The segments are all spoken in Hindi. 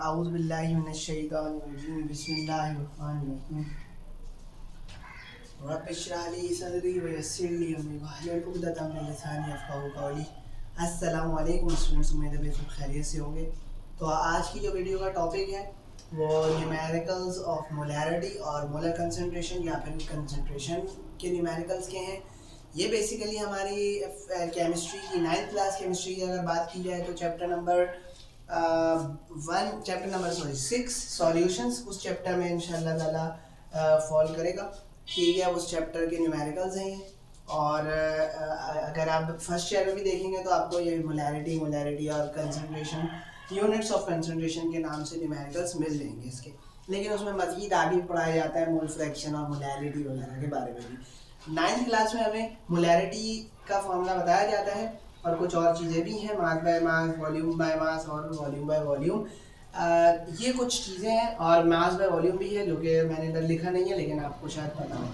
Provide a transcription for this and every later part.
आऊज़ु बिल्लाहि मिनश शैतानिर रजीम बिस्मिल्लाहिर रहमानिर रहीम रब्बि इश्रह ली सदरी व यस्सिर ली अमरी वहलुल उक़दतम मिन लिसानी यफ़क़हू क़ौली। अस्सलामु अलैकुम स्टूडेंट्स, उम्मीद है सब खैरियत से होंगे। तो आज की जो वीडियो का टॉपिक है वो न्यूमेरिकल्स ऑफ मोलैरिटी और मोलर कंसंट्रेशन या फिर कंसंट्रेशन के न्यूमेरिकल्स के हैं। ये बेसिकली हमारी केमिस्ट्री की 9th क्लास केमिस्ट्री की अगर बात की जाए तो चैप्टर नंबर 6 सॉल्यूशंस उस चैप्टर में इंशाल्लाह ताला फॉल करेगा। ठीक है, उस चैप्टर के न्यूमेरिकल्स हैं ये। और अगर आप फर्स्ट चैप्टर भी देखेंगे तो आपको ये मोलैरिटी और कंसंट्रेशन, यूनिट्स ऑफ कंसंट्रेशन के नाम से न्यूमेरिकल्स मिल जाएंगे इसके। लेकिन उसमें मज़ीद आगे पढ़ाया जाता है मोल फ्रैक्शन और मोलैरिटी वगैरह के बारे में भी। 9th क्लास में हमें मोलैरिटी का फॉर्मूला बताया जाता है और कुछ और चीज़ें भी हैं, mass by mass, volume by mass और वॉल्यूम बाय वॉल्यूम। ये कुछ चीज़ें हैं और मास बाय वॉल्यूम भी है जो कि मैंने इधर लिखा नहीं है लेकिन आपको शायद पता हो,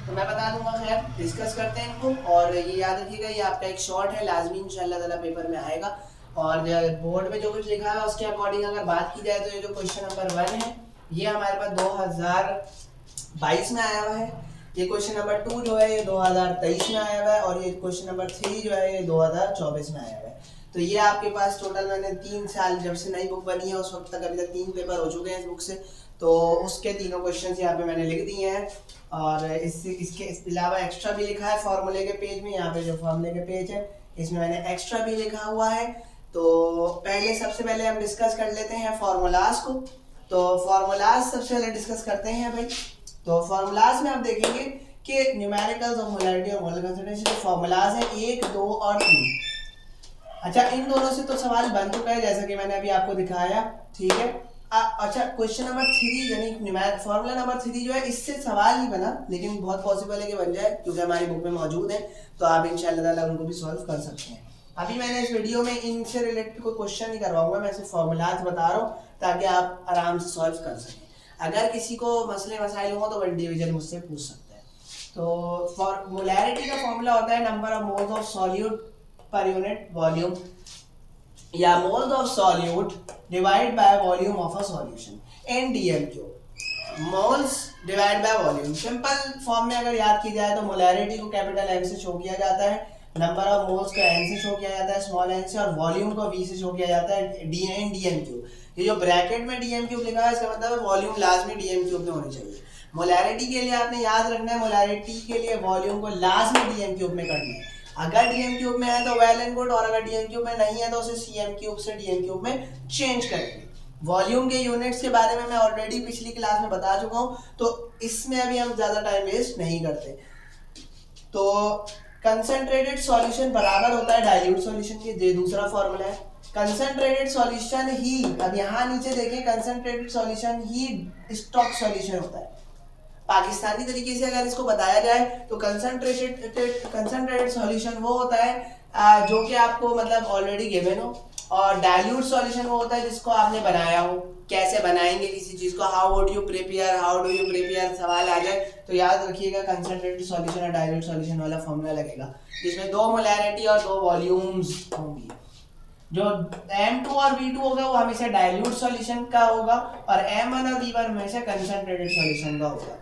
तो मैं बता दूंगा। खैर, डिस्कस करते हैं इनको। और ये याद रखिएगा, ये आपका एक शॉर्ट है, लाजमी इंशाल्लाह ताला पेपर में आएगा। और बोर्ड में जो कुछ लिखा है उसके अकॉर्डिंग अगर बात की जाए तो ये जो क्वेश्चन नंबर 1 है ये हमारे पास 2022 में आया हुआ है। ये क्वेश्चन नंबर 2 जो है ये 2023 में आया हुआ है और ये क्वेश्चन नंबर 3 जो है ये 2024 में आया हुआ है। तो ये आपके पास टोटल मैंने 3 साल जब से नई बुक बनी है उस वक्त तक अभी तक 3 पेपर हो चुके हैं इस बुक से, तो उसके तीनों क्वेश्चंस यहाँ पे मैंने लिख दिए हैं। और इसके अलावा एक्स्ट्रा भी लिखा है फॉर्मूले के पेज में। यहाँ पे जो फॉर्मूले के पेज है इसमें मैंने एक्स्ट्रा भी लिखा हुआ है। तो सबसे पहले हम डिस्कस कर लेते हैं फार्मूलाज को। तो फार्मूलाज सबसे पहले डिस्कस करते हैं भाई। तो फार्मूलाज में आप देखेंगे कि न्यूमेरिकल्स ऑफ मोलैरिटी और मोलर कंसंट्रेशन के फार्मूलाज हैं 1, 2 और 3। अच्छा, इन दोनों से तो सवाल बन चुका है जैसा कि मैंने अभी आपको दिखाया, ठीक है। अच्छा, क्वेश्चन नंबर 3 यानी फार्मूला नंबर 3 जो है इससे सवाल नहीं बना, लेकिन बहुत पॉसिबल है कि बन जाए क्योंकि हमारी बुक में मौजूद है, तो आप इंशाल्लाह ताला उनको भी सॉल्व कर सकते हैं। अभी मैंने इस वीडियो में इनसे रिलेटेड कोई क्वेश्चन नहीं करवाऊंगा, मैं सिर्फ फार्मूलाज बता रहा हूँ ताकि आप आराम से सॉल्व कर सकें। अगर किसी को मसले मसाइल हो तो 1 डिवीजन मुझसे पूछ सकते हैं। तो फॉर मोलैरिटी का फॉर्मूला होता है number of moles of solute पर यूनिट वॉल्यूम या moles of solute divide by volume of a solution, NdMq। Moles divide by volume simple form में अगर याद की जाए तो मोलैरिटी को कैपिटल M से शो किया जाता है, नंबर ऑफ मोल्स को N से शो किया जाता है स्मॉल n से, और वॉल्यूम को V से शो किया जाता है DMQ। ये जो ब्रैकेट में DMQ लिखा है इसका मतलब है वॉल्यूम लाजमी DMQ में होनी चाहिए। मोलैरिटी के लिए आपने याद रखना है, मोलैरिटी के लिए वॉल्यूम को लाजमी DMQ में करना है। अगर DMQ में है तो वेल एंड गुड, और अगर DMQ में नहीं है तो उसे CM3 से DMQ में चेंज करेंगे। वॉल्यूम के यूनिट्स के बारे में मैं ऑलरेडी पिछली क्लास में बता चुका हूँ, तो इसमें अभी हम ज्यादा टाइम वेस्ट नहीं करते। तो कंसंट्रेटेड सॉल्यूशन बराबर होता है डाइल्यूट सॉल्यूशन के, ये दूसरा फॉर्मूला है। कंसंट्रेटेड सॉल्यूशन ही, अब यहाँ नीचे देखें, कंसंट्रेटेड सॉल्यूशन ही स्टॉक सॉल्यूशन होता है। पाकिस्तानी तरीके से अगर इसको बताया जाए तो कंसंट्रेटेड सॉल्यूशन वो होता है जो कि आपको मतलब ऑलरेडी गिवन हो, और डाइल्यूट सॉल्यूशन वो होता है जिसको आपने बनाया हो। कैसे बनाएंगे किसी चीज को, हाउ डू यू प्रिपेयर सवाल आ जाए तो याद रखिएगा कंसंट्रेटेड सॉल्यूशन और डाइल्यूट सॉल्यूशन वाला फॉर्मूला लगेगा जिसमें 2 मोलैरिटी और 2 वॉल्यूम्स होंगी। जो M2 और V2 होगा वो हमेशा डाइल्यूट सॉल्यूशन का होगा और M1 और V1 हमेशा कंसंट्रेटेड सॉल्यूशन का होगा।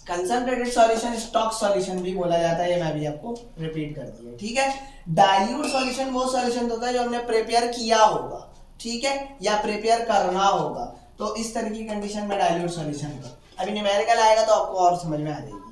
कंसंट्रेटेड सॉल्यूशन स्टॉक सॉल्यूशन भी बोला जाता है, ये मैं भी आपको रिपीट कर दिया, ठीक है। डाइल्यूट सॉल्यूशन वो सॉल्यूशन होता है जो हमने प्रिपेयर किया होगा, ठीक है, या प्रिपेयर करना होगा। तो इस तरह की कंडीशन में डाइल्यूट सॉल्यूशन का अभी न्यूमेरिकल आएगा तो आपको और समझ में आ जाएगी।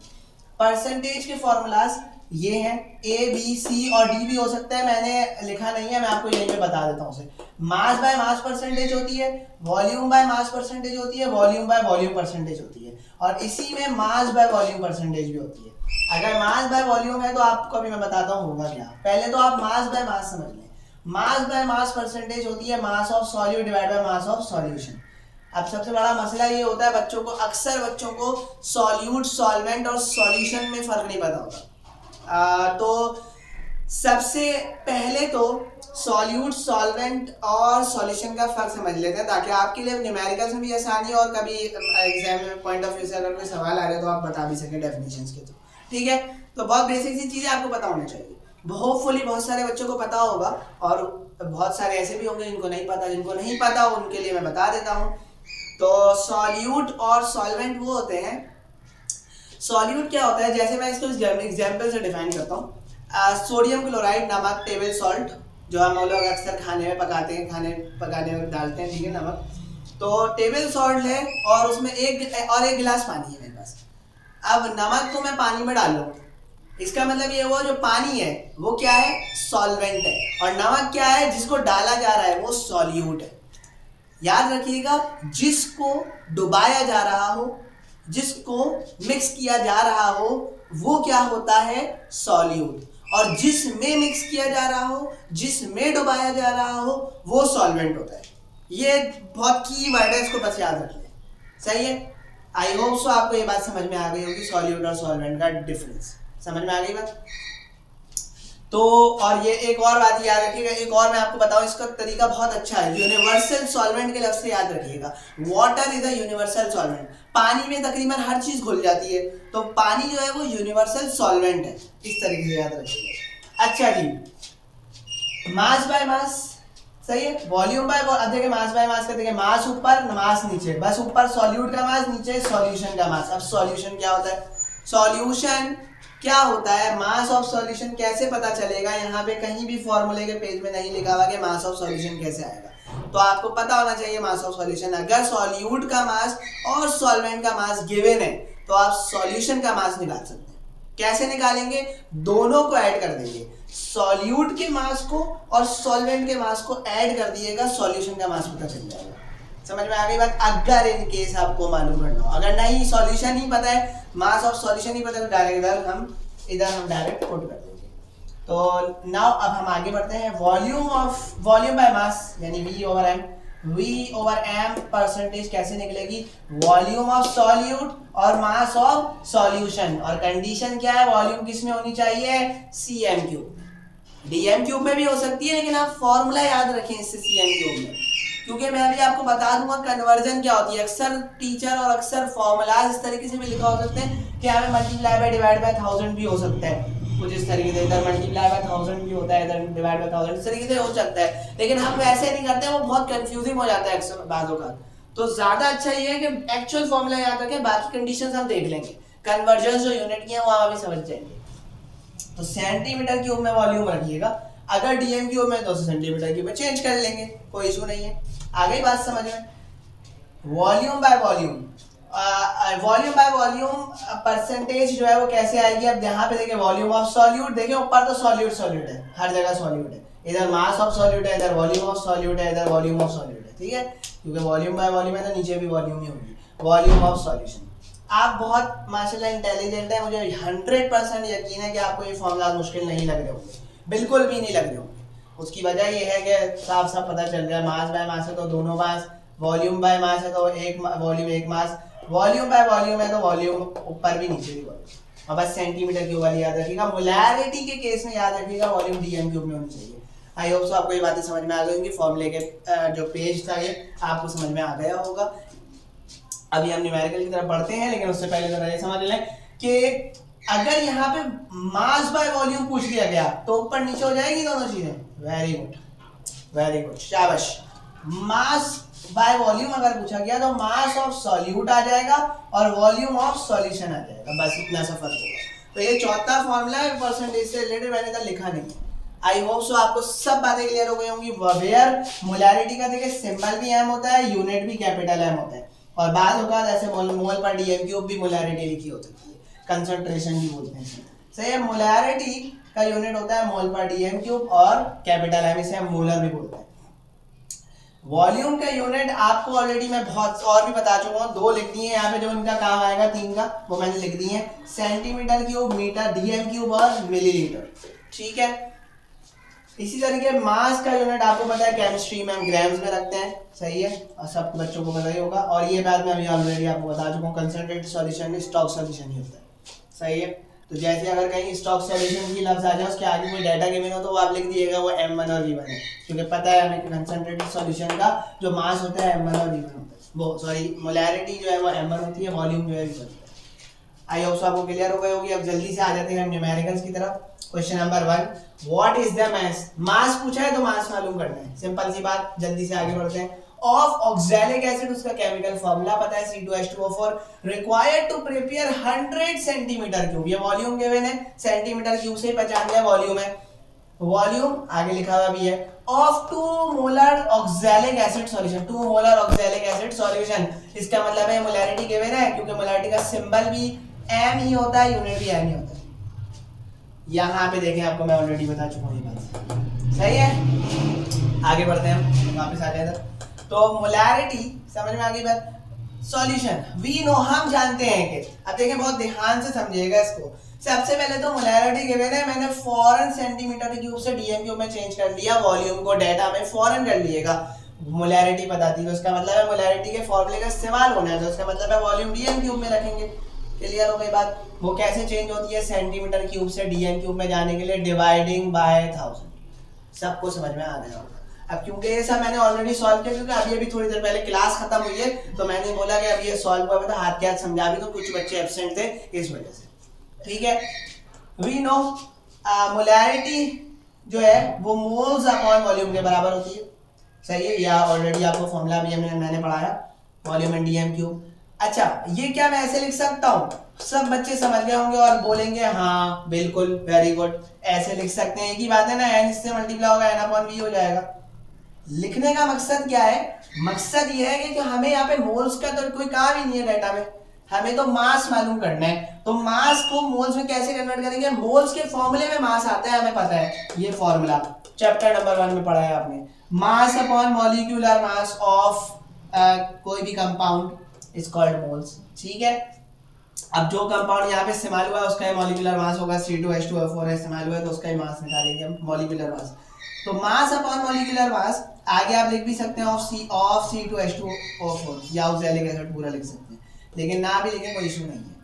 परसेंटेज के फॉर्मूलाज ये हैं, A, B, C और D भी हो सकता है, मैंने लिखा नहीं है, मैं आपको यहीं पे बता देता हूँ। मास बाय मास परसेंटेज होती है, वॉल्यूम बाय मास परसेंटेज होती है, वॉल्यूम बाय वॉल्यूम परसेंटेज होती है, और इसी में मास बाय वॉल्यूम परसेंटेज भी होती है। अगर मास बाय वॉल्यूम है तो आपको अभी मैं बताता हूँ होगा क्या। पहले तो आप मास बाय मास समझ लें। मास बाय मास परसेंटेज होती है mass of solute divide by mass of solution. अब सबसे बड़ा मसला ये होता है बच्चों को, अक्सर बच्चों को सॉल्यूट, सॉल्वेंट और सॉल्यूशन में फर्क नहीं पता होता। तो सबसे पहले तो सॉल्यूट, सॉल्वेंट और सॉल्यूशन का फर्क समझ लेते हैं ताकि आपके लिए न्यूमेरिकल्स में भी आसानी हो और कभी एग्जाम में पॉइंट ऑफ व्यू से अगर कोई सवाल आ रहा है तो आप बता भी सकें डेफिनेशंस के थ्रू, ठीक है। तो बहुत बेसिक सी चीजें आपको पता होनी चाहिए। होपफुली बहुत सारे बच्चों को पता होगा, और बहुत सारे ऐसे भी होंगे जिनको नहीं पता। जिनको नहीं पता उनके लिए मैं बता देता हूँ। तो सॉल्यूट और सॉल्वेंट वो होते हैं। सॉल्यूट क्या होता है, जैसे मैं इसको एग्जाम्पल से डिफाइन करता हूँ। सोडियम क्लोराइड नमक, टेबल सॉल्ट, जो हम लोग अक्सर खाने में पकाते हैं, खाने पकाने में डालते हैं, ठीक है, नमक। तो टेबल सॉल्ट है और उसमें एक गिलास पानी है मेरे पास। अब नमक को मैं पानी में डाल लूँ, इसका मतलब ये हुआ जो पानी है वो क्या है, सॉल्वेंट है, और नमक क्या है, जिसको डाला जा रहा है वो सॉल्यूट है। याद रखिएगा, जिसको डुबाया जा रहा हो, जिसको मिक्स किया जा रहा हो, वो क्या होता है, सॉल्यूट, और जिसमें मिक्स किया जा रहा हो, जिसमें डुबाया जा रहा हो, वो सॉल्वेंट होता है। ये बहुत की वर्ड है, इसको बस याद रखिए। सही है। आई होप सो आपको ये बात समझ में आ गई होगी, सॉल्यूट और सॉल्वेंट का डिफरेंस समझ में आ गई बात। तो और ये एक और बात याद रखिएगा, एक और मैं आपको बताऊं, इसका तरीका बहुत अच्छा है। यूनिवर्सल सॉल्वेंट के लफ्ज से याद रखिएगा, water is a universal solvent. पानी में तकरीबन हर चीज घुल जाती है, तो पानी जो है वो यूनिवर्सल सॉल्वेंट है, इस तरीके से याद रखिएगा। अच्छा जी, मास बाय मास, सही है, वॉल्यूम बाय देखिए मास बाय मास का, देखिए मास ऊपर मास नीचे, बस ऊपर सॉल्यूट का मास, नीचे सॉल्यूशन का मास। अब सॉल्यूशन क्या होता है, सॉल्यूशन क्या होता है, मास ऑफ सॉल्यूशन कैसे पता चलेगा, यहाँ पे कहीं भी फॉर्मूले के पेज में नहीं लिखा हुआ कि मास ऑफ सॉल्यूशन कैसे आएगा। तो आपको पता होना चाहिए मास ऑफ सॉल्यूशन। अगर सॉल्यूट का मास और सॉल्वेंट का मास गिवन है तो आप सॉल्यूशन का मास निकाल सकते हैं। कैसे निकालेंगे, दोनों को ऐड कर देंगे, सॉल्यूट के मास को और सॉल्वेंट के मास को ऐड कर दिएगा, सॉल्यूशन का मास पता चल जाएगा। समझ में आ गई बात। अगर इन केस आपको मालूम करना हो, अगर नहीं सॉल्यूशन ही पता है, मास ऑफ सॉल्यूशन ही पता है, तो डायरेक्ट इधर हम डायरेक्ट पुट कर देंगे। तो नाउ अब हम आगे बढ़ते हैं, वॉल्यूम बाय मास यानी V ओवर M परसेंटेज कैसे निकलेगी, वॉल्यूम ऑफ सॉल्यूट और मास ऑफ सॉल्यूशन, और कंडीशन क्या है, वॉल्यूम किस में होनी चाहिए, CM क्यूब। DM क्यूब में भी हो सकती है, लेकिन आप फॉर्मूला याद रखें इससे CM क्यूब में, क्योंकि मैं अभी आपको बता दूंगा कन्वर्जन क्या होती है। अक्सर टीचर और अक्सर फॉर्मूलाज इस तरीके से भी लिखा हो सकते हैं कि हमें मल्टीप्लाई बाय डिवाइड बाय 1000 भी हो सकता है, कुछ इस तरीके से, इधर मल्टीप्लाई बाय 1000 भी होता है, इधर डिवाइड बाय 1000, इस तरीके से हो सकता है, लेकिन हम वैसे नहीं करते, वो बहुत कंफ्यूजिंग हो जाता है अक्सर बातों का। तो ज्यादा अच्छा ये है कि एक्चुअल फॉर्मूला याद रखें, बाकी कंडीशंस हम देख लेंगे, कन्वर्जन जो यूनिट की है वहां भी समझ जाएंगे। तो सेंटीमीटर क्यूब में वॉल्यूम रखिएगा, अगर DM क्यूब में तो सेंटीमीटर क्यूब में चेंज कर लेंगे, कोई इशू नहीं है। आ गई बात समझ में। Volume by volume, volume by volume percentage जो है वो कैसे आएगी, अब यहाँ पे देखिए वॉल्यूम ऑफ सॉल्यूट, देखिए ऊपर तो सॉल्यूट है, हर जगह सॉल्यूट है, इधर मास ऑफ सॉल्यूट है, इधर वॉल्यूम ऑफ सॉल्यूट है, इधर वॉल्यूम ऑफ सॉल्यूट है, ठीक है, क्योंकि वॉल्यूम बाय वॉल्यूम है तो नीचे भी वॉल्यूम ही होगी। वॉल्यूम ऑफ सॉल्यूशन, आप बहुत माशाल्लाह इंटेलिजेंट है, मुझे 100% यकीन है कि आपको ये फॉर्मूला मुश्किल नहीं लग रहे होंगे, बिल्कुल भी नहीं लग रहे होंगे। उसकी वजह ये है कि साफ साफ पता चल रहा है, मास बाय मास है तो दोनों मास, वॉल्यूम बाय मास है तो एक वॉल्यूम एक मास, वॉल्यूम बाय वॉल्यूम है तो वॉल्यूम ऊपर भी नीचे भी वॉल्यूम। और बस सेंटीमीटर क्यूब वाली याद रखिएगा, मोलैरिटी के केस में याद रखिएगा वॉल्यूम DM क्यूब में होनी चाहिए। आई होप सो आपको ये बातें समझ में आ गई होंगी, फॉर्मूले के जो पेज था ये आपको समझ में आ गया होगा। अभी हम न्यूमेरिकल की तरफ बढ़ते हैं, लेकिन उससे पहले जरा ये समझ लें कि अगर यहाँ पे मास बाय वॉल्यूम पूछ लिया गया तो ऊपर नीचे हो जाएगी दोनों चीजें। वेरी गुड, वेरी गुड, शाबाश। मास बाय वॉल्यूम अगर पूछा गया तो मास ऑफ सॉल्यूट आ जाएगा और वॉल्यूम ऑफ सॉल्यूशन आ जाएगा, बस इतना सा फर्क होगा। तो ये चौथा फॉर्मूला है परसेंटेज से रिलेटेड, मैंने इधर लिखा नहीं है। आई होप सो आपको सब बातें क्लियर हो गई होंगी। वेयर मोलैरिटी का देखिए सिंबल भी M होता है, यूनिट भी कैपिटल M होता है, और बाद होगा जैसे मोल पर DM क्यूब भी मोलैरिटी लिखी हो सकती है, कंसंट्रेशन भी बोलते हैं। सही है, मोलैरिटी का यूनिट होता है मोल पर DM क्यूब और कैपिटल M, इसे हम मोलर भी बोलते हैं। वॉल्यूम का यूनिट आपको ऑलरेडी मैं बहुत और भी बता चुका हूँ, 2 लिख दिए यहाँ पे, जो इनका काम आएगा 3 का वो मैंने लिख दिए हैं, centimetre cube, metre, DM cube और मिलीलीटर, ठीक है। इसी तरीके मास का यूनिट आपको पता है केमिस्ट्री में हम ग्राम्स में रखते हैं, सही है, और सब बच्चों को पता ही होगा, और ये बात मैं अभी ऑलरेडी आपको बता चुका हूँ, कंसंट्रेटेड सॉल्यूशन में स्टॉक सॉल्यूशन ही होता है, सही है। तो जैसे अगर कहीं स्टॉक सॉल्यूशन की लफ्ज आ जाए, उसके आगे कोई डाटा गिवन हो तो वो आप लिख दिएगा वो M1 और V1 है, क्योंकि पता है हमें कंसंट्रेटेड सॉल्यूशन का जो मास होता है M1 और V1 होता है, वो सॉरी मोलैरिटी जो है वो M1 होती है, वॉल्यूम जो है V1 होता है। आई होप आपको क्लियर हो गई होगी। अब जल्दी से आ जाते हैं हम न्यूमेरिकल्स की तरफ। Question number 1, what is the mass? Mass पूछा है तो मास मालूम करना है, सिंपल सी बात। जल्दी से आगे बढ़ते हैं। ऑफ ऑक्सैलिक एसिड, उसका केमिकल फार्मूला पता है C2H2O4, required to prepare 100 centimetre cube. ये वॉल्यूम गिवन है, सेंटीमीटर क्यूब से पहचान लिया वॉल्यूम है। वॉल्यूम आगे लिखा हुआ भी है। Of 2 molar oxalic acid solution, 2 molar oxalic acid solution, इसका मतलब है मोलैरिटी गिवन है, क्योंकि मोलैरिटी का सिंबल भी एम ही होता है, यूनिट भी एम ही होता है। यहाँ पे देखें, आपको मैं ऑलरेडी बता चुका हूँ ये बात, सही है। आगे बढ़ते हैं हम, वापस आ जाए तो मोलैरिटी समझ में आ गई बात। सॉल्यूशन वी नो, हम जानते हैं कि, अब देखें बहुत ध्यान से समझिएगा इसको। सबसे पहले तो मोलैरिटी गिवन है, मैंने फौरन सेंटीमीटर क्यूब से डीएम क्यूब में चेंज कर लिया, वॉल्यूम को डेटा में फौरन कर लिएगा। मोलैरिटी पता थी तो उसका मतलब है मोलैरिटी के फॉर्मूले का इस्तेमाल होना है, तो उसका मतलब है वॉल्यूम डीएम क्यूब में रखेंगे। क्लियर हो गई बात। वो कैसे चेंज होती है? सेंटीमीटर क्यूब से डीएम क्यूब में जाने के लिए डिवाइडिंग बाय 1000। सबको समझ में आ गया होगा। अब क्योंकि ये सब मैंने ऑलरेडी सॉल्व किया, क्योंकि अभी थोड़ी देर पहले क्लास खत्म हुई है, तो मैंने बोला कि अब ये सॉल्व हुआ था, हाथ के हाथ समझा भी, तो कुछ बच्चे एब्सेंट थे इस वजह से, ठीक है। वी नो मोलैरिटी जो है वो मोल्स अपॉन वॉल्यूम के बराबर होती है, सही है। या ऑलरेडी आपको फॉर्मूला भी मैंने पढ़ाया, वॉल्यूम इन डीएम क्यूब। अच्छा, ये क्या मैं ऐसे लिख सकता हूँ? सब बच्चे समझ गए होंगे और बोलेंगे हाँ बिल्कुल, वेरी गुड, ऐसे लिख सकते हैं। एक ही बात है ना, एन इससे मल्टीप्लाई होगा, एन अपॉन वी हो जाएगा। लिखने का मकसद क्या है? मकसद ये है कि हमें यहाँ पे मोल्स का तो कोई काम ही नहीं है डाटा में, हमें तो मास मालूम करना है। तो मास को मोल्स में कैसे कन्वर्ट करेंगे? मोल्स के फॉर्मूले में मास आता है, हमें पता है ये फॉर्मूला चैप्टर नंबर 1 में पढ़ा है आपने। Mass upon molecular mass of कोई भी कंपाउंड इज कॉल्ड मोल्स, ठीक है। अब जो कंपाउंड यहाँ पे इस्तेमाल हुआ है उसका मॉलिक्यूलर मास होगा, C2H2O4 इस्तेमाल हुआ है तो उसका ही मास निकालेंगे हम, मॉलिक्यूलर मास। तो मास अपॉन मॉलिक्यूलर मास, आगे आप लिख भी सकते हैं ऑफ C2H2O4 या ऑक्सैलिक एसिड पूरा लिख सकते हैं, लेकिन ना भी लिखें कोई इशू नहीं है।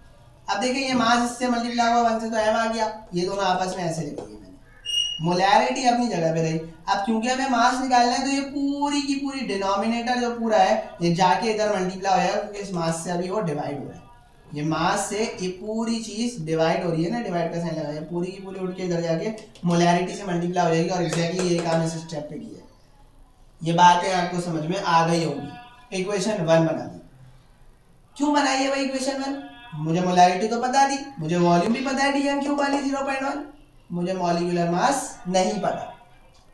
अब देखिए ये मास इससे मल्टीप्लाई हुआ 1 से तो m आ गया, ये दोनों आपस में ऐसे लिख दिए मैंने। मोलैरिटी अपनी जगह पे रही। अब क्योंकि हमें मास निकालना है तो ये पूरी की पूरी डिनोमिनेटर जो पूरा है ये जाके इधर मल्टीप्लाई हो जाएगा, क्योंकि इस मास से अभी वो डिवाइड हो रहा है। ये मास से ये पूरी चीज डिवाइड हो रही है ना, डिवाइड का साइन लगा है, पूरी की पूरी उठ के इधर जाके मोलैरिटी से मल्टीप्लाई हो जाएगी। और एग्जैक्टली ये काम इस स्टेप पे किया है। ये बातें आपको समझ में आ गई होगी। इक्वेशन 1 बना दी। क्यों बनाई है भाई इक्वेशन 1? मुझे मोलैरिटी तो पता थी, मुझे वॉल्यूम भी पता है डीएम क्यूब वाली 0.1, मुझे मॉलिक्यूलर मास नहीं पता।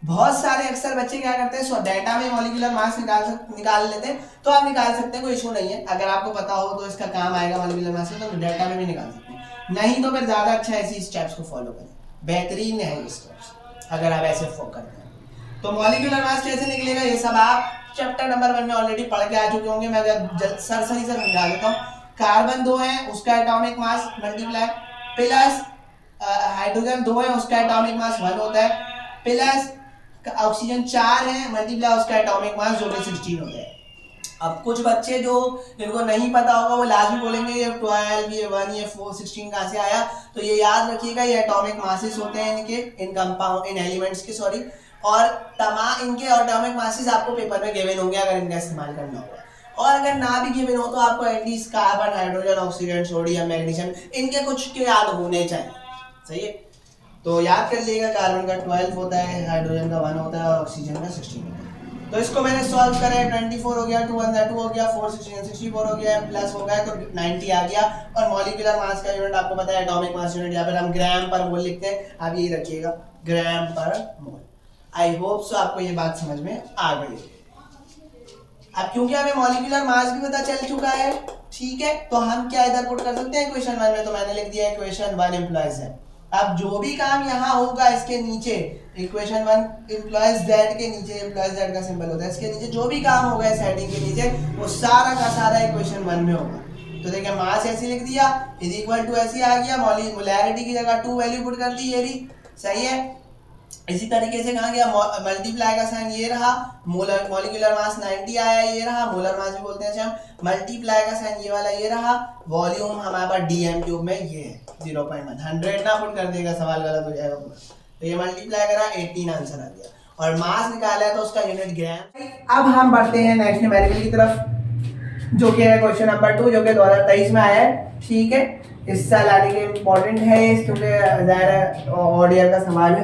बहुत सारे अक्सर बच्चे क्या करते हैं, सो डाटा में मॉलिक्यूलर मास निकाल लेते हैं, तो आप निकाल सकते हैं, कोई इशू नहीं है। अगर आपको पता हो तो इसका काम आएगा मॉलिक्यूलर मास से, तो डाटा में भी निकाल सकते हैं। नहीं तो फिर ज्यादा अच्छा ऐसी स्टेप्स को फॉलो करें, बेहतरीन है ये स्टेप्स अगर आप ऐसे फॉलो करते हैं। तो मॉलिक्यूलर मास कैसे निकलेगा ये सब आप चैप्टर नंबर 1 में ऑलरेडी पढ़ के आ चुके होंगे। मैं सरसरी से समझा देता हूँ। कार्बन 2 है, उसका atomic mass multiply, plus hydrogen 2 है, उसका एटॉमिक मास 1 होता है, प्लस ऑक्सीजन 4 है, मल्टीप्लाई उसका एटॉमिक मास जो कि 16 होता है। अब कुछ बच्चे जो जिनको नहीं पता होगा वो लास्ट में बोलेंगे ये 12, ये 1, ये 4, 16 कहाँ से आया? तो ये याद रखिएगा, ये एटॉमिक मासेस होते हैं इनके, इन कंपाउंड, इन एलिमेंट्स के, सॉरी। और तमाम इनके एटॉमिक मासेस आपको पेपर में गिवन होंगे अगर इनका इस्तेमाल करना होगा। और अगर ना भी गिवन हो तो आपको at least carbon, hydrogen, oxygen, sodium, magnesium, इनके कुछ के याद होने चाहिए, सही है। तो याद कर लीजिएगा, कार्बन का 12 होता है, हाइड्रोजन का 1 होता है और ऑक्सीजन का 16 होता है। तो इसको मैंने सॉल्व करा है, 24 हो गया, 2 1 2 हो गया, 4 16 64 हो गया, प्लस हो गया तो 90 आ गया। और मॉलिक्यूलर मास का यूनिट आपको पता है एटॉमिक मास यूनिट, यहाँ पर हम ग्राम पर मोल लिखते हैं, आप यही रखिएगा, ग्राम पर मोल। आई होप सो आपको ये बात समझ में आ गई। अब क्योंकि हमें मॉलिक्यूलर मास भी पता चल चुका है, ठीक है, तो हम क्या इधर पुट कर सकते हैं इक्वेशन 1 में, तो मैंने लिख दिया इक्वेशन 1 इम्प्लॉइज है। अब जो भी काम यहाँ होगा इसके नीचे, इक्वेशन 1 इम्प्लॉइज दैट के नीचे, इम्प्लॉइज दैट का सिंबल होता है, इसके नीचे जो भी काम होगा इस हेडिंग के नीचे वो सारा का सारा इक्वेशन 1 में होगा। तो देखिए मास ऐसे लिख दिया, इज इक्वल टू ऐसे आ गया, मोलैरिटी की जगह 2 वैल्यू पुट कर दी, ये भी सही है। इसी तरीके से कहा गया, मल्टीप्लाई का साइन ये रहा, मॉलिक्यूलर मास 90 आया, ये रहा, मोलर मास भी बोलते हैं हम, मल्टीप्लाई का साइन ये वाला ये रहा, वॉल्यूम हमारे पास डीएम क्यूब में ये है 0.1, 100 ना पुट कर देगा, सवाल गलत हो जाएगा पूरा। तो ये मल्टीप्लाई करा, 18 आंसर आ गया, और मास निकाला है तो उसका यूनिट ग्राम। अब हम बढ़ते हैं नेक्स्ट न्यूमेरिकल की तरफ, जो कि है क्वेश्चन नंबर 2, जो कि 2023 में आया है, ठीक है। इस साल आने के इम्पोर्टेंट है क्योंकि ज़ाहिर ऑडियर का सवाल है।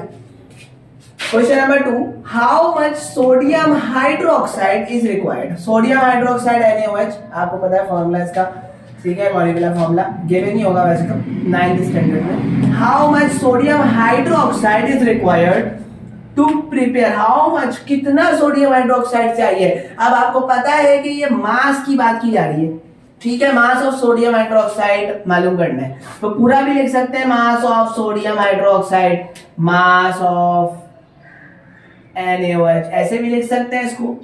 Question number 2, how much sodium hydroxide is required. Sodium hydroxide NaOH, आपको पता है फॉर्मूला इसका, ठीक है, मॉलिक्यूलर फॉर्मूला गिवन ही होगा वैसे तो 9th स्टैंडर्ड में। How much sodium hydroxide is required to prepare, how much, कितना सोडियम हाइड्रोक्साइड चाहिए। अब आपको पता है कि ये मास की बात की जा रही है, ठीक है, मास ऑफ सोडियम हाइड्रोक्साइड मालूम करना है, तो पूरा भी लिख सकते हैं मास of sodium hydroxide, mass of NaOH, ऐसे भी लिख सकते हैं इसको,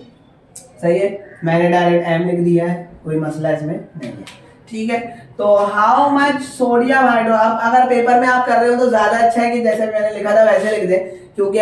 सही है, मैंने डायरेक्ट M लिख दिया है, कोई मसला इसमें नहीं है, ठीक है। तो हाउ मच सोडियम हाइड्रो, अब अगर पेपर में आप कर रहे हो तो ज्यादा अच्छा है कि जैसे मैंने लिखा था वैसे लिख दें, क्योंकि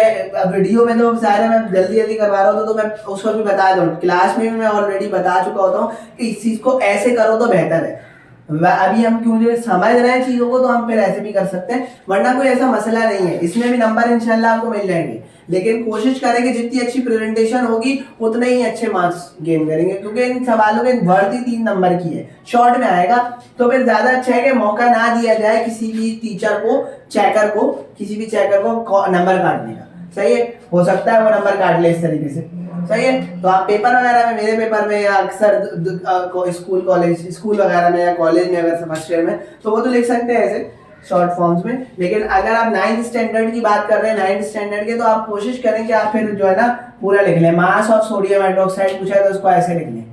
वीडियो में तो सारे मैं जल्दी जल्दी करवा रहा हूँ तो मैं उसको भी बता दूँ, क्लास में भी मैं ऑलरेडी बता चुका होता हूँ कि इस चीज को ऐसे करो तो बेहतर है। अभी हम क्यों समझ रहे हैं चीजों को तो हम फिर ऐसे भी कर सकते हैं, वरना कोई ऐसा मसला नहीं है, इसमें भी नंबर इंशाल्लाह आपको मिल जाएंगे, लेकिन कोशिश करेंगे जितनी अच्छी प्रेजेंटेशन होगी उतने ही अच्छे मार्क्स गेन करेंगे, क्योंकि इन सवालों की भर्ती 3 नंबर की है, शॉर्ट में आएगा, तो फिर ज्यादा अच्छा है कि मौका ना दिया जाए किसी भी टीचर को, चेकर को, किसी भी चेकर को नंबर काटने का, सही है, हो सकता है वो नंबर काट ले इस तरीके से, सही है। तो आप पेपर वगैरह में, मेरे पेपर में या अक्सर स्कूल वगैरह में या कॉलेज में अगर फर्स्ट ईयर में, तो वो तो लिख सकते हैं ऐसे शॉर्ट फॉर्म्स में, लेकिन अगर आप 9th स्टैंडर्ड की बात कर रहे हैं, 9th स्टैंडर्ड के, तो आप कोशिश करें कि आप फिर जो है ना पूरा लिख लें, मास ऑफ सोडियम हाइड्रोक्साइड पूछा है तो उसको ऐसे लिख लें,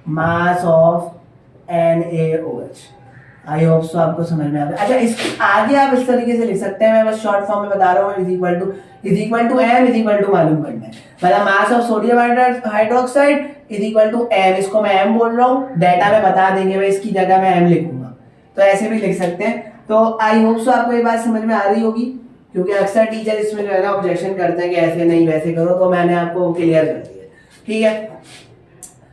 mass of NaOH। I hope so आपको समझ में आ गया। अच्छा, इसके आगे आप इस तरीके से लिख सकते हैं, मैं बस शॉर्ट फॉर्म में बता रहा हूँ, is equal to M is equal to मालूम करना है, मतलब mass of sodium hydroxide is equal to M, इसको मैं M बोल रहा हूँ, डाटा में बता देंगे मैं इसकी जगह मैं M लिखूंगा, तो ऐसे भी लिख सकते हैं। तो आई होप सो आपको ये बात समझ में आ रही होगी, क्योंकि अक्सर टीचर इसमें जो है ना ऑब्जेक्शन करते हैं कि ऐसे नहीं वैसे करो, तो मैंने आपको क्लियर कर दिया, ठीक है।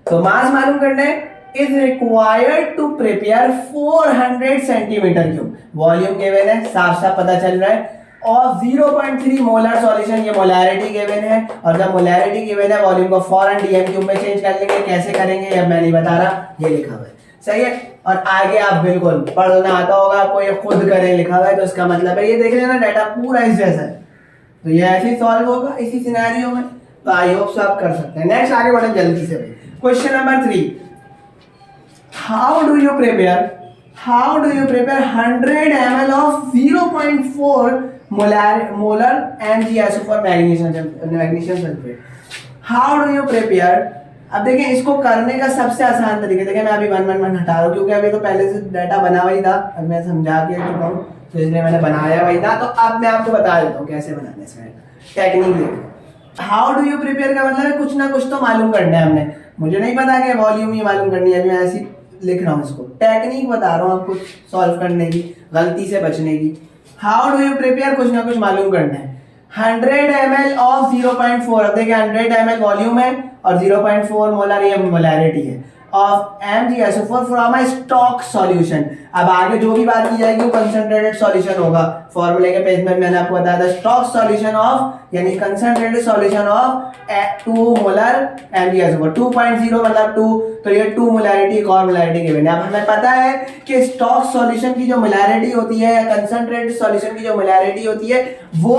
तो मास मालूम करना है, is required to prepare 400 centimetre cube, volume given है, साफ साफ पता चल रहा है, और 0.3 मोलर सॉल्यूशन, ये मोलैरिटी गिवन है, और जब मोलैरिटी गिवन है वॉल्यूम को फौरन DM क्यूब में चेंज कर लेंगे, कैसे करेंगे अब मैं नहीं बता रहा, ये लिखा हुआ है, सही है। और आगे आप बिल्कुल पढ़ना आता होगा, कोई खुद करें लिखा हुआ है, तो इसका मतलब है ये देख लेना डाटा पूरा इस जैसा है, तो ये ऐसे ही सॉल्व होगा इसी सिनेरियो में, तो आई होप सो आप कर सकते हैं। नेक्स्ट आगे बढ़े जल्दी से भाई, question number 3, how do you prepare 100 ml of 0.4 molar MgSO for magnesium sulfate? How do you prepare? अब देखें इसको करने का सबसे आसान तरीका, देखें मैं अभी 1 हटा रहा हूँ क्योंकि अभी तो पहले से डाटा बना हुआ ही था, अब मैं समझा के चुका हूँ तो इसलिए मैंने बनाया हुआ ही था, तो अब मैं आपको बता देता हूँ कैसे बनाना है इसमें technique. How do you prepare का मतलब है कुछ ना कुछ तो मालूम करना है हमने, मुझे नहीं पता कि वॉल्यूम ही मालूम करनी है, अभी मैं ऐसी लिख रहा हूँ इसको, टेक्निक बता रहा हूँ आपको सॉल्व करने की, गलती से बचने की। हाउ डू यू प्रिपेयर, कुछ ना कुछ मालूम करना है। 100 ml ऑफ 0.4, अब देखिए 100 ml वॉल्यूम है और 0.4 मोलर ये मोलैरिटी है of MgSO4 from a stock solution. अब आगे जो भी बात की जाएगी वो कंसंट्रेटेड सॉल्यूशन होगा, फॉर्मूले के पेज में मैंने आपको बताया था स्टॉक सॉल्यूशन ऑफ यानी concentrated solution of 2 molar MgSO4, 2.0 मतलब 2, तो ये 2 मोलैरिटी एक और मोलैरिटी गिवन है। अब हमें पता है कि स्टॉक सॉल्यूशन की जो मोलैरिटी होती है या कंसंट्रेटेड सॉल्यूशन की जो मोलैरिटी होती है वो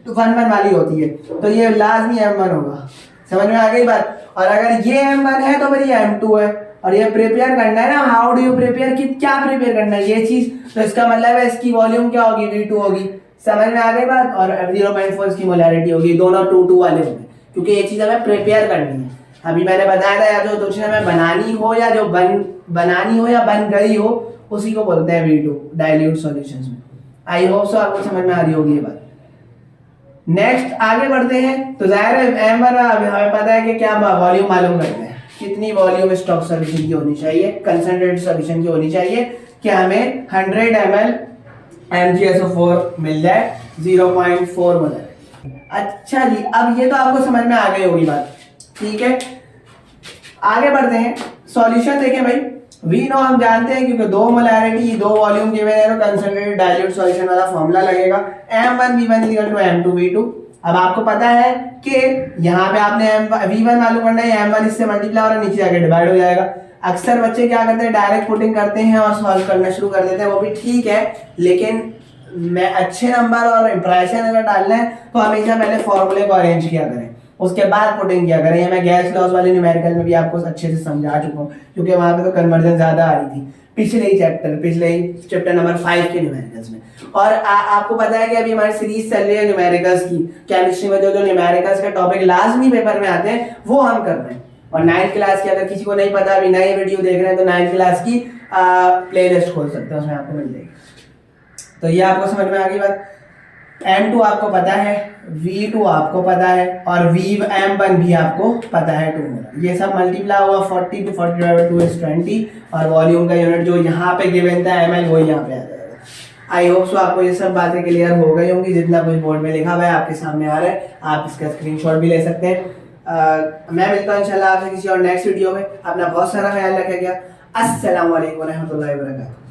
1 वाली होती है, तो ये लाजमी M1 होगा, समझ में आ गई बात। और अगर ये M1 है तो फिर ये M2 है, और ये प्रिपेयर करना है ना, हाउ डू यू प्रिपेयर की क्या प्रिपेयर करना है ये चीज, तो इसका मतलब है इसकी वॉल्यूम क्या होगी, V2 होगी, समझ में आ गई बात। और 0.4 इसकी मोलैरिटी होगी, दोनों 2 वाले होंगे क्योंकि ये चीज हमें प्रिपेयर करनी है। अभी मैंने बताया था या जो कुछ हमें बनानी हो या जो बनानी हो या बन गई हो उसी को बोलते हैं V2 डाइल्यूट सॉल्यूशंस में। आई होप सो आपको समझ में आ रही होगी ये बात। नेक्स्ट आगे बढ़ते हैं, तो जाहिर है M1 हमें पता है कि क्या वॉल्यूम मालूम करना है, कितनी वॉल्यूम स्टॉक सॉल्यूशन की होनी चाहिए, कंसंट्रेटेड सॉल्यूशन की होनी चाहिए कि हमें 100 ml MgSO4 मिल जाए 0.4 मोलर। अच्छा जी, अब ये तो आपको समझ में आ गई होगी बात, ठीक है। आगे बढ़ते हैं, सॉल्यूशन देखें भाई, वी नो हम जानते हैं क्योंकि 2 मोलैरिटी 2 वॉल्यूम गिवन है तो कंसंट्रेटेड डाइल्यूट सॉल्यूशन वाला फॉर्मूला लगेगा M1V1 M2V2। अब आपको पता है कि यहाँ पे आपने V1 मालूम करना है, M1 इससे मल्टीप्लाई हो रहा है, नीचे जाके डिवाइड हो जाएगा। अक्सर बच्चे क्या करते हैं, डायरेक्ट पुटिंग करते हैं और सॉल्व करना शुरू कर देते हैं, वो भी ठीक है, लेकिन मैं अच्छे नंबर और इंप्रेशन अगर डालना है तो हमेशा पहले फॉर्मूले को अरेंज किया करें, उसके बाद पुटिंग किया करें। ये मैं गैस लॉस वाले न्यूमेरिकल में भी आपको अच्छे से समझा चुका हूँ, क्योंकि वहां पे तो कन्वर्जन ज्यादा आ रही थी पिछले ही चैप्टर नंबर 5 के न्यूमेरिकल्स में। और आपको पता है कि अभी हमारी सीरीज चल रही है न्यूमेरिकल्स की, केमिस्ट्री में जो जो न्यूमेरिकल्स का टॉपिक लाजमी पेपर में आते हैं वो हम कर रहे हैं। और 9th क्लास की, अगर किसी को नहीं पता अभी नई वीडियो देख रहे हैं, तो 9th क्लास की प्लेलिस्ट खोल सकते हैं, उसमें आपको मिल जाएगी। तो ये आपको समझ में आ गई बात। M2 आपको पता है, V2 आपको पता है, और M1 भी आपको पता है 2। ये सब मल्टीप्लाई हुआ 40 to 40/2 is 20, और वॉल्यूम का यूनिट जो यहाँ पे गिवन था ml, वो यहाँ पे आ जाएगा। आई होप सो आपको ये सब बातें क्लियर हो गई होंगी। जितना कुछ बोर्ड में लिखा हुआ है आपके सामने आ रहा है, आप इसका स्क्रीनशॉट भी ले सकते हैं। मैं मिलता हूँ इंशाल्लाह आपसे किसी और नेक्स्ट वीडियो में। अपना बहुत सारा ख्याल रखिएगा। अस्सलाम वालेकुम रहमतुल्लाहि व बरकातहू।